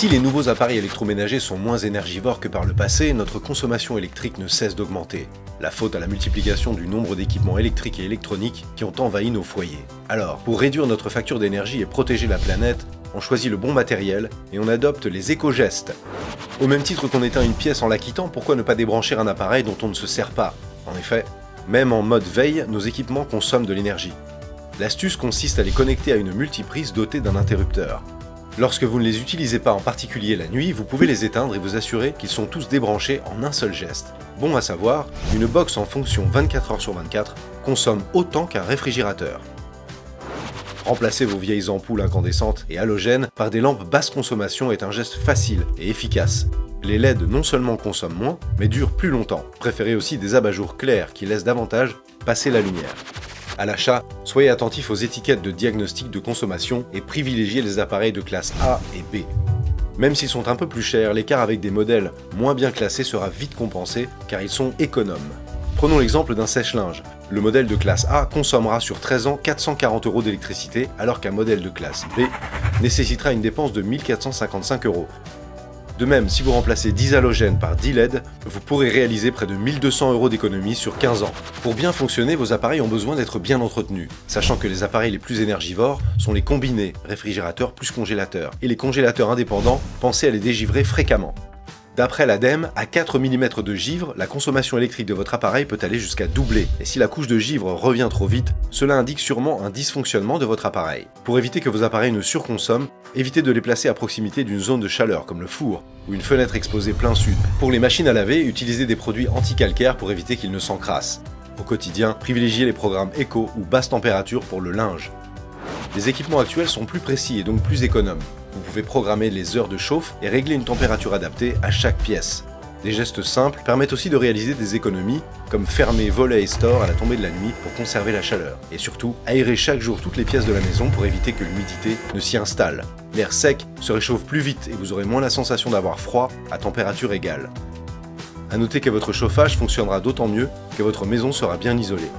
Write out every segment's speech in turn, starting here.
Si les nouveaux appareils électroménagers sont moins énergivores que par le passé, notre consommation électrique ne cesse d'augmenter. La faute à la multiplication du nombre d'équipements électriques et électroniques qui ont envahi nos foyers. Alors, pour réduire notre facture d'énergie et protéger la planète, on choisit le bon matériel et on adopte les éco-gestes. Au même titre qu'on éteint une pièce en la quittant, pourquoi ne pas débrancher un appareil dont on ne se sert pas? En effet, même en mode veille, nos équipements consomment de l'énergie. L'astuce consiste à les connecter à une multiprise dotée d'un interrupteur. Lorsque vous ne les utilisez pas, en particulier la nuit, vous pouvez les éteindre et vous assurer qu'ils sont tous débranchés en un seul geste. Bon à savoir, une box en fonction 24 h sur 24 consomme autant qu'un réfrigérateur. Remplacer vos vieilles ampoules incandescentes et halogènes par des lampes basse consommation est un geste facile et efficace. Les LED non seulement consomment moins, mais durent plus longtemps. Préférez aussi des abat-jours clairs qui laissent davantage passer la lumière. À l'achat, soyez attentif aux étiquettes de diagnostic de consommation et privilégiez les appareils de classe A et B. Même s'ils sont un peu plus chers, l'écart avec des modèles moins bien classés sera vite compensé car ils sont économes. Prenons l'exemple d'un sèche-linge. Le modèle de classe A consommera sur 13 ans 440 € d'électricité alors qu'un modèle de classe B nécessitera une dépense de 1455 €. De même, si vous remplacez 10 halogènes par 10 LED, vous pourrez réaliser près de 1200 € d'économie sur 15 ans. Pour bien fonctionner, vos appareils ont besoin d'être bien entretenus, sachant que les appareils les plus énergivores sont les combinés, réfrigérateurs plus congélateurs, et les congélateurs indépendants, pensez à les dégivrer fréquemment. D'après l'ADEME, à 4 mm de givre, la consommation électrique de votre appareil peut aller jusqu'à doubler. Et si la couche de givre revient trop vite, cela indique sûrement un dysfonctionnement de votre appareil. Pour éviter que vos appareils ne surconsomment, évitez de les placer à proximité d'une zone de chaleur comme le four ou une fenêtre exposée plein sud. Pour les machines à laver, utilisez des produits anti-calcaires pour éviter qu'ils ne s'encrassent. Au quotidien, privilégiez les programmes éco ou basse température pour le linge. Les équipements actuels sont plus précis et donc plus économes. Vous pouvez programmer les heures de chauffe et régler une température adaptée à chaque pièce. Des gestes simples permettent aussi de réaliser des économies, comme fermer volets et stores à la tombée de la nuit pour conserver la chaleur. Et surtout, aérer chaque jour toutes les pièces de la maison pour éviter que l'humidité ne s'y installe. L'air sec se réchauffe plus vite et vous aurez moins la sensation d'avoir froid à température égale. A noter que votre chauffage fonctionnera d'autant mieux que votre maison sera bien isolée.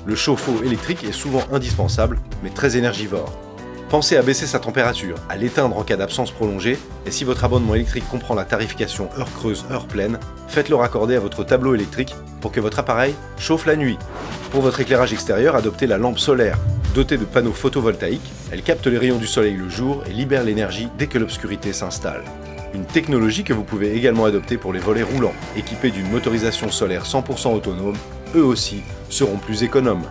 Le chauffe-eau électrique est souvent indispensable, mais très énergivore. Pensez à baisser sa température, à l'éteindre en cas d'absence prolongée, et si votre abonnement électrique comprend la tarification heure creuse, heure pleine, faites-le raccorder à votre tableau électrique pour que votre appareil chauffe la nuit. Pour votre éclairage extérieur, adoptez la lampe solaire. Dotée de panneaux photovoltaïques, elle capte les rayons du soleil le jour et libère l'énergie dès que l'obscurité s'installe. Une technologie que vous pouvez également adopter pour les volets roulants, équipés d'une motorisation solaire 100% autonome, eux aussi seront plus économes.